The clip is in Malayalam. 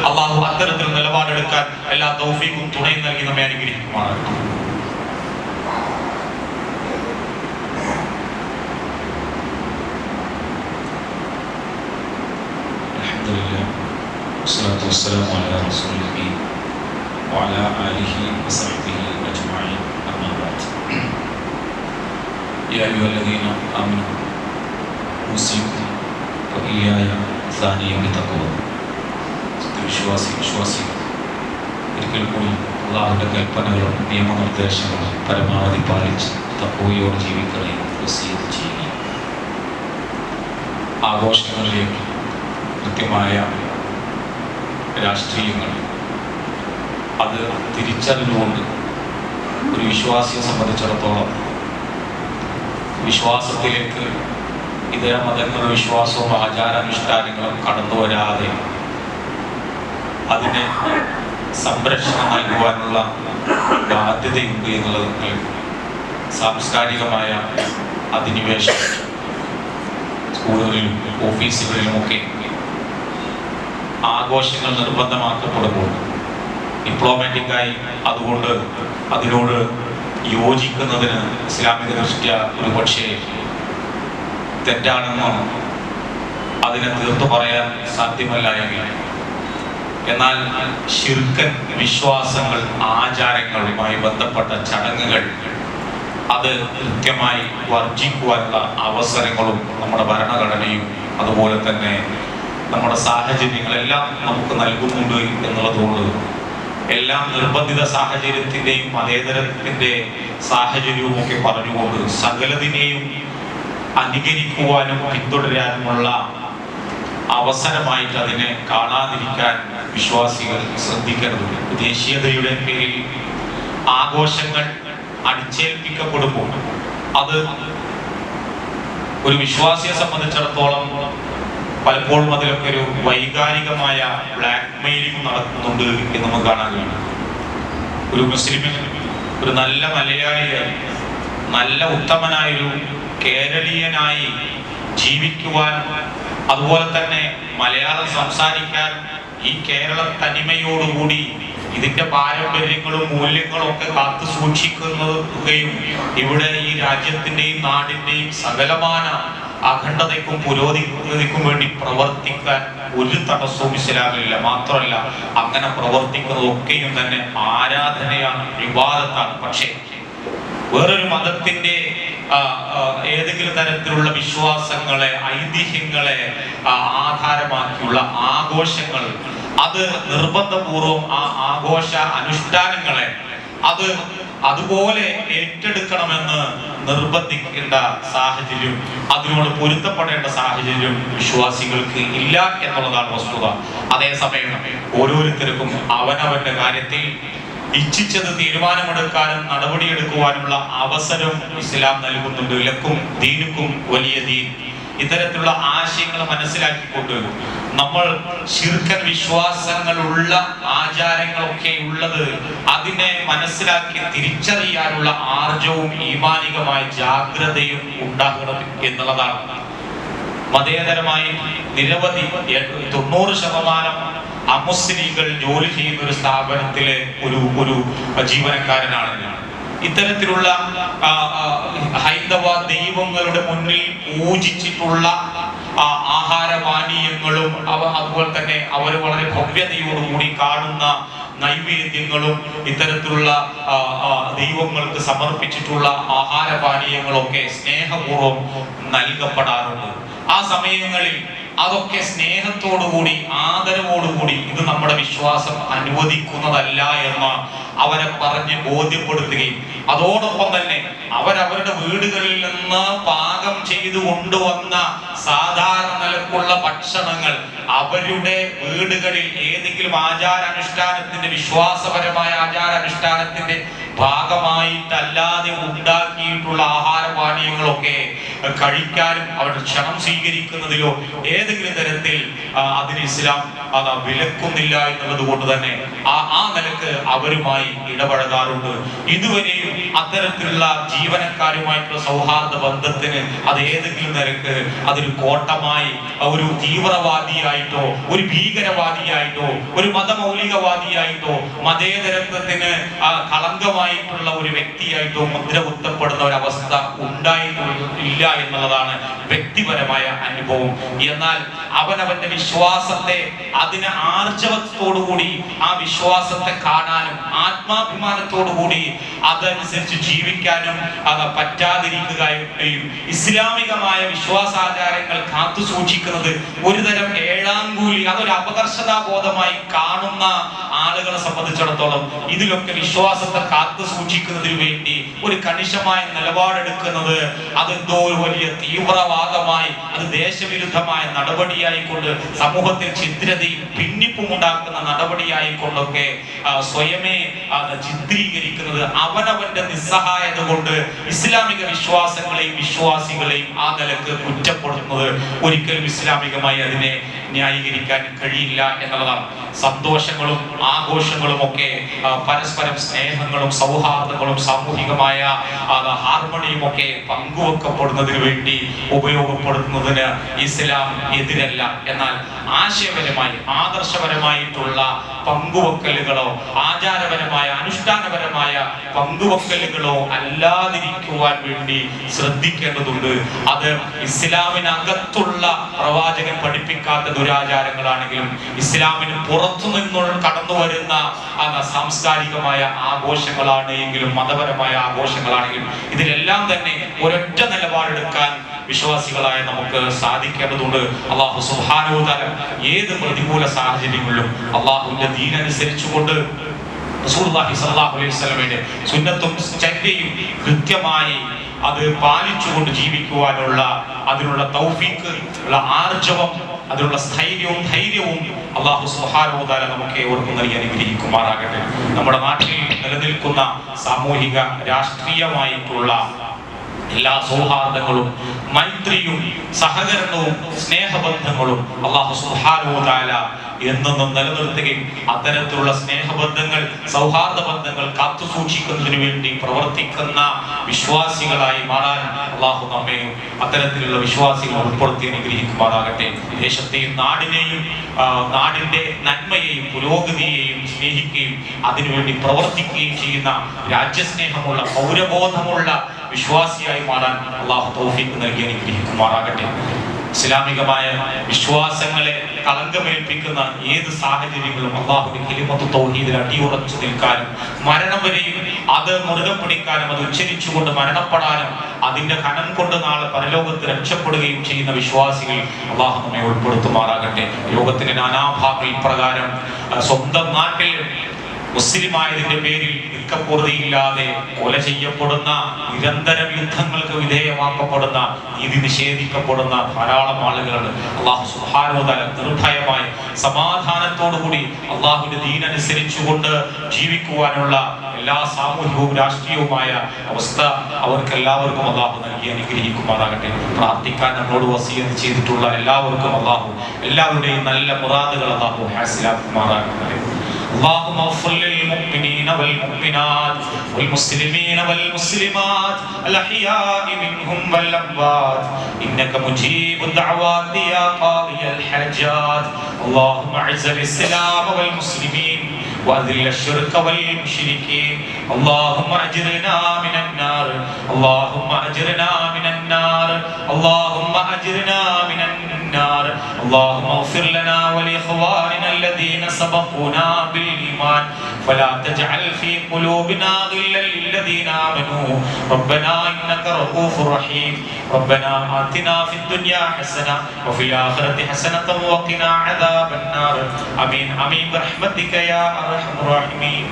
അള്ളാഹു അത്തരത്തിൽ നിലപാടെടുക്കാൻ എല്ലാ തൗഫീഖും തുണയും നൽകി നമ്മെ അനുഗ്രഹിക്കുമാണ്. والصلاة والسلام على رسوله وعلى آله وصحبه أجمعين أما بعد يا أيها الذين آمنوا أوصيكم وإياي ثانيا بتقوى വിശ്വാസി ഒരിക്കൽ കൂടി അള്ളാഹുവിൻ്റെ കൽപ്പനകളും നിയമനിർദ്ദേശങ്ങളും പരമാവധി പാലിച്ച് തഖ്വയോടെ ജീവിക്കുകയും വസിയത്ത് ചെയ്യുകയും ആഘോഷങ്ങളിലേക്ക് കൃത്യമായ രാഷ്ട്രീയങ്ങൾ അത് തിരിച്ചറിഞ്ഞുകൊണ്ട് ഒരു വിശ്വാസിയെ സംബന്ധിച്ചിടത്തോളം വിശ്വാസത്തിലേക്ക് ഇതര മതങ്ങളുടെ വിശ്വാസവും ആചാരാനുഷ്ഠാനങ്ങളും കടന്നു വരാതെ അതിനെ സംരക്ഷണം നൽകുവാനുള്ള ബാധ്യതയുണ്ട് എന്നുള്ളത് സാംസ്കാരികമായ അധിനിവേശം സ്കൂളുകളിലും ഓഫീസുകളിലുമൊക്കെ ആഘോഷങ്ങൾ നിർബന്ധമാക്കപ്പെടുമ്പോൾ ഡിപ്ലോമാറ്റിക്കായി അതുകൊണ്ട് അതിനോട് യോജിക്കുന്നതിന് ഇസ്ലാമിക ദൃഷ്ട്യ ഒരു പക്ഷേ തെറ്റാണെന്നോ അതിനെ തീർത്തു പറയാൻ സാധ്യമല്ല എങ്കിൽ, എന്നാൽ ശിർക്കൻ വിശ്വാസങ്ങൾ ആചാരങ്ങളുമായി ബന്ധപ്പെട്ട ചടങ്ങുകൾ അത് കൃത്യമായി വർജിക്കുവാനുള്ള അവസരങ്ങളും നമ്മുടെ ഭരണഘടനയും അതുപോലെ തന്നെ നമ്മുടെ സാഹചര്യങ്ങളെല്ലാം നമുക്ക് നൽകുന്നുണ്ട് എന്നുള്ളതുകൊണ്ട് എല്ലാം നിർബന്ധിത സാഹചര്യത്തിൻ്റെയും മതേതരത്തിൻ്റെ സാഹചര്യവും ഒക്കെ പറഞ്ഞുകൊണ്ട് സകലതിനെയും അനുകരിക്കുവാനും പിന്തുടരാനുമുള്ള അവസരമായിട്ട് അതിനെ കാണാതിരിക്കാൻ വിശ്വാസികൾ ശ്രദ്ധിക്കരുത്. ദേശീയതയുടെ പേരിൽ ആഘോഷങ്ങൾ അടിച്ചേൽപ്പിക്കപ്പെടുമ്പോൾ അത് ഒരു വിശ്വാസിയെ സംബന്ധിച്ചിടത്തോളം പലപ്പോഴും അതിലൊക്കെ ഒരു വൈകാരികമായ ബ്ലാക്ക് മെയിലിംഗ് നടക്കുന്നുണ്ട് എന്ന് നമുക്ക് കാണാൻ കഴിയും. ഒരു മുസ്ലിമിന് ഒരു നല്ല മലയാളിയായി നല്ല ഉത്തമനായൊരു കേരളീയനായി ജീവിക്കുവാൻ, അതുപോലെ തന്നെ മലയാളം സംസാരിക്കാൻ, ഈ കേരള തനിമയോടുകൂടി ഇതിന്റെ പാരമ്പര്യങ്ങളും മൂല്യങ്ങളും ഒക്കെ കാത്തു സൂക്ഷിക്കുകയും ഇവിടെ ഈ രാജ്യത്തിന്റെയും നാടിന്റെയും സകലമാന അഖണ്ഡതയ്ക്കും പുരോഗതിക്കും വേണ്ടി പ്രവർത്തിക്കാൻ ഒരു തടസ്സവും ഇസ്ലാമിലില്ല. മാത്രമല്ല, അങ്ങനെ പ്രവർത്തിക്കുന്നതൊക്കെയും തന്നെ ആരാധനയാണ്, ഇബാദത്താണ്. പക്ഷേ വേറൊരു മതത്തിന്റെ ഏതെങ്കിലും തരത്തിലുള്ള വിശ്വാസങ്ങളെ, ഐതിഹ്യങ്ങളെ ആധാരമാക്കിയുള്ള ആഘോഷങ്ങൾ, അത് നിർബന്ധപൂർവം ആ ആഘോഷ അനുഷ്ഠാനങ്ങളെ അത് അതുപോലെ ഏറ്റെടുക്കണമെന്ന് നിർബന്ധിക്കേണ്ട സാഹചര്യം, അതിനോട് പൊരുത്തപ്പെടേണ്ട സാഹചര്യം വിശ്വാസികൾക്ക് ഇല്ല എന്നുള്ളതാണ് വസ്തുത. അതേസമയം ഓരോരുത്തർക്കും അവനവന്റെ കാര്യത്തിൽ ഇച്ഛിച്ചത് തീരുമാനമെടുക്കാനും നടപടിയെടുക്കുവാനുള്ള അവസരം ഇസ്ലാം നൽകുന്നുണ്ട്. ലക്കും ദീനുക്കും വലിയ ദീൻ. ഇത്തരത്തിലുള്ള ആശയങ്ങൾ മനസ്സിലാക്കിക്കൊണ്ട് നമ്മൾ ശിർക്കൻ വിശ്വാസങ്ങളുള്ള ആചാരങ്ങളൊക്കെ ഉള്ളത് അതിനെ മനസ്സിലാക്കി തിരിച്ചറിയാനുള്ള ആർജവും ഈമാനികമായ ജാഗ്രതയും ഉണ്ടാകണം എന്നുള്ളതാണ്. മതേതരമായി നിരവധി 90% അമുസ്ലിങ്ങൾ ജോലി ചെയ്യുന്ന ഒരു സ്ഥാപനത്തിലെ ഒരു ജീവനക്കാരനാണ് ഞാൻ. ഇത്തരത്തിലുള്ള ഹൈന്ദവ ദൈവങ്ങളുടെ മുന്നിൽ പൂജിച്ചിട്ടുള്ള ആഹാരപാനീയങ്ങളും അതുപോലെ തന്നെ അവർ വളരെ ഭവ്യതയോടുകൂടി കാണുന്ന നൈവേദ്യങ്ങളും ഇത്തരത്തിലുള്ള ദൈവങ്ങൾക്ക് സമർപ്പിച്ചിട്ടുള്ള ആഹാരപാനീയങ്ങളൊക്കെ സ്നേഹപൂർവ്വം നൽകപ്പെടാറുണ്ട്. ആ സമയങ്ങളിൽ അതൊക്കെ സ്നേഹത്തോടുകൂടി ആദരവോടുകൂടി ഇത് നമ്മുടെ വിശ്വാസം അനുവദിക്കുന്നതല്ല എന്ന് അവരെ പറഞ്ഞ് ബോധ്യപ്പെടുത്തുകയും അതോടൊപ്പം തന്നെ അവരവരുടെ വീടുകളിൽ നിന്ന് പാകം ചെയ്തു കൊണ്ടുവന്ന സാധാരണ നിലക്കുള്ള ഭക്ഷണങ്ങൾ അവരുടെ വീടുകളിൽ ഏതെങ്കിലും ആചാരാനുഷ്ഠാനത്തിന്റെ വിശ്വാസപരമായ ആചാരാനുഷ്ഠാനത്തിന്റെ ഭാഗമായിട്ടല്ലാതെ ഉണ്ടാക്കിയിട്ടുള്ള ആഹാരപാനീയങ്ങളൊക്കെ കഴിക്കാനും അവരുടെ ക്ഷണം സ്വീകരിക്കുന്നതിലോ ഏതെങ്കിലും തരത്തിൽ അതിന് ഇസ്ലാം അത് വിലക്കുന്നില്ല എന്നുള്ളത് കൊണ്ട് തന്നെ ആ നിലക്ക് അവരുമായി ഇടപഴകാറുണ്ട്. ഇതുവരെയും അത്തരത്തിലുള്ള ജീവനക്കാരുമായിട്ടുള്ള സൗഹാർദ്ദ ബന്ധത്തിന് അത് ഏതെങ്കിലും നിരക്ക് അതൊരു കോട്ടമായി ഒരു തീവ്രവാദിയായിട്ടോ ഒരു ഭീകരവാദിയായിട്ടോ ഒരു മതമൗലികവാദിയായിട്ടോ മതേതരത്വത്തിന് കളങ്കമായിട്ടുള്ള ഒരു വ്യക്തിയായിട്ടോ മുദ്ര കുത്തപ്പെടുന്ന ഒരവസ്ഥ ഉണ്ടായിട്ടില്ല എന്നുള്ളതാണ് വ്യക്തിപരമായ അനുഭവം. എന്നാൽ അവനവന്റെ വിശ്വാസത്തെ അതിനെ ആർജവത്തോടുകൂടി ആ വിശ്വാസത്തെ കാണാനും ആത്മാഭിമാനത്തോടുകൂടി അതനുസരിച്ച് ജീവിക്കാനും പറ്റാതിരിക്കുകയും ഇസ്ലാമികമായ വിശ്വാസാചാരങ്ങൾ കാത്തു സൂക്ഷിക്കുന്നത് ഒരുതരം ഏഴാങ്കൂലി അതൊരു അപകർഷതാബോധമായി കാണുന്ന ആളുകളെ സംബന്ധിച്ചിടത്തോളം ഇതിലൊക്കെ വിശ്വാസത്തെ കാത്തു സൂക്ഷിക്കുന്നതിന് വേണ്ടി ഒരു കണിശമായ നിലപാടെടുക്കുന്നത് അതെന്തോ ഒരു വലിയ തീവ്രവാദമായി അത് ദേശവിരുദ്ധമായ നടപടിയായിക്കൊണ്ട് സമൂഹത്തിൽ ഛിദ്രതയും ഭിന്നിപ്പും ഉണ്ടാക്കുന്ന നടപടിയായിക്കൊണ്ടൊക്കെ സ്വയമേ ചിത്രീകരിക്കുന്നത് അവനവന്റെ നിസ്സഹായത കൊണ്ട് ഇസ്ലാമിക വിശ്വാസങ്ങളെയും വിശ്വാസികളെയും ആ നിലക്ക് കുറ്റപ്പെടുത്തുന്നത് ഒരിക്കലും ഇസ്ലാമികമായി അതിനെ ന്യായീകരിക്കാൻ കഴിയില്ല എന്നുള്ളതാണ്. സന്തോഷങ്ങളും ആഘോഷങ്ങളും ഒക്കെ പരസ്പരം സ്നേഹങ്ങളും സൗഹാർദ്ദങ്ങളും സാമൂഹികമായ ഹാർമണിയും ഒക്കെ പങ്കുവെക്കപ്പെടുന്നതിന് വേണ്ടി ഉപയോഗപ്പെടുത്തുന്നതിന് ഇസ്ലാം എതിരല്ല. എന്നാൽ ആശയപരമായി ആദർശപരമായിട്ടുള്ള പങ്കുവെക്കലുകളോ ആചാരപരമായ അനുഷ്ഠാനപരമായ പങ്കുവെക്കലുകളോ അല്ലാതിരിക്കുവാൻ വേണ്ടി ശ്രദ്ധിക്കേണ്ടതുണ്ട്. അത് ഇസ്ലാമിനകത്തുള്ള പ്രവാചകൻ പഠിപ്പിക്കാത്ത ദുരാചാരങ്ങളാണെങ്കിലും ഇസ്ലാമിന് പുറത്തു നിന്നുള്ള കടന്നു വരുന്ന സാംസ്കാരികമായ ആഘോഷങ്ങളാണെങ്കിലും മതപരമായ ആഘോഷങ്ങളാണെങ്കിലും ഇതിലെല്ലാം തന്നെ ഒരൊറ്റ നിലപാടെടുക്കാൻ വിശ്വാസികളായ നമുക്ക് സാധിക്കേണ്ടതുണ്ട്. അല്ലാഹു സുബ്ഹാനഹു വ തആല ഏത് പ്രതികൂല സാഹചര്യങ്ങളിലും അല്ലാഹുവിന്റെ ദീൻ അനുസരിച്ചുകൊണ്ട് റസൂലുള്ളാഹി സ്വല്ലല്ലാഹു അലൈഹി വസല്ലമയുടെ സുന്നത്തും ചര്യയും കൃത്യമായി അത് പാലിച്ചുകൊണ്ട് ജീവിക്കുവാനുള്ള അതിനുള്ള തൗഫീഖ് ഉള്ള ആർജവം അതിനുള്ള സ്ഥൈര്യവും ധൈര്യവും അല്ലാഹു സുബ്ഹാനഹു വ തആല നമുക്ക് ഏവർക്കും നൽകി അനുഗ്രഹിക്കുമാറാകട്ടെ. നമ്മുടെ നാട്ടിൽ നിലനിൽക്കുന്ന സാമൂഹിക രാഷ്ട്രീയമായിട്ടുള്ള എല്ലാ സൗഹാർദ്ദങ്ങളും മൈത്രിയും സഹകരണവും സ്നേഹബന്ധങ്ങളും അല്ലാഹു സുബ്ഹാനഹു വ തആല എന്നും നിലനിർത്തുകയും അത്തരത്തിലുള്ള സ്നേഹബന്ധങ്ങൾ സൗഹാർദ്ദ ബന്ധങ്ങൾ കാത്തു സൂക്ഷിക്കുന്നതിന് വേണ്ടി പ്രവർത്തിക്കുന്ന വിശ്വാസികളായി മാറാൻ അല്ലാഹു നമ്മെയും അത്തരത്തിലുള്ള വിശ്വാസികൾ ഉൾപ്പെടുത്തി അനുഗ്രഹിക്കുമാറാകട്ടെ. ദേശത്തെയും നാടിനെയും നാടിന്റെ നന്മയെയും പുരോഗതിയെയും സ്നേഹിക്കുകയും അതിനുവേണ്ടി പ്രവർത്തിക്കുകയും ചെയ്യുന്ന രാജ്യസ്നേഹമുള്ള പൗരബോധമുള്ള വിശ്വാസിയായി മാറാൻ അല്ലാഹു തൗഫീഖ് നൽകി അനുഗ്രഹിക്കുമാറാകട്ടെ. ഇസ്ലാമികമായ വിശ്വാസങ്ങളെ കളങ്കമേൽപ്പിക്കുന്ന ഏത് സാഹചര്യങ്ങളും അല്ലാഹുവിന്റെ കലിമത്തു തൗഹീദിൽ അടിയുറച്ചു നിൽക്കാനും മരണം വരെയും അത് മുറുകെ പിടിക്കാനും അത് ഉച്ചരിച്ചുകൊണ്ട് മരണപ്പെടാനും അതിന്റെ കനം കൊണ്ട് നാളെ പരലോകത്ത് രക്ഷപ്പെടുകയും ചെയ്യുന്ന വിശ്വാസികൾ അല്ലാഹു നമ്മെ ഉൾപ്പെടുത്തുമാറാകട്ടെ. ലോകത്തിന്റെ നാനാഭാഗങ്ങൾ ഇപ്രകാരം സ്വന്തം നാട്ടിൽ മുസ്ലിമായതിന്റെ പേരിൽ നിക്കപ്പുറതിയില്ലാതെ കൊല ചെയ്യപ്പെടുന്ന നിരന്തരം യുദ്ധങ്ങൾക്ക് വിധേയമാക്കപ്പെടുന്ന നീതി നിഷേധിക്കപ്പെടുന്ന ധാരാളം ആളുകളുണ്ട്. അല്ലാഹു സുബ്ഹാനഹു വ തആല നിർഭയമായി സമാധാനത്തോടുകൂടി അല്ലാഹുവിന്റെ ദീൻ അനുസരിച്ചുകൊണ്ട് ജീവിക്കുവാനുള്ള എല്ലാ സാമൂഹികവും രാഷ്ട്രീയവുമായ അവസ്ഥ അവർക്ക് എല്ലാവർക്കും അല്ലാഹു നൽകി അനുഗ്രഹിക്കുമാറാകട്ടെ. പ്രാർത്ഥിക്കാൻ നമ്മോട് വസിയത്ത് ചെയ്തിട്ടുള്ള എല്ലാവർക്കും അല്ലാഹു എല്ലാവരുടെയും നല്ല മുറാദുകൾ അല്ലാഹു ഹാസിലാക്കുമാറാകട്ടെ. اللهم اغفر للمؤمنين والمؤمنات والمسلمين والمسلمات الأحياء منهم والأموات إنك مجيب الدعوات يا قاضي الحاجات. اللهم أعز الإسلام والمسلمين وأذل الشرك والمشركين. اللهم أجرنا من النار اللهم أجرنا من النار اللهم أجرنا من النار. اللهم اغفر لنا ولإخواننا الذين سبقونا بالإيمان ولا تجعل في قلوبنا غلا للذين آمنوا ربنا إنك رؤوف رحيم. ربنا آتنا في الدنيا حسنة وفي الآخرة حسنة وقنا عذاب النار. آمين آمين برحمتك يا أرحم الراحمين.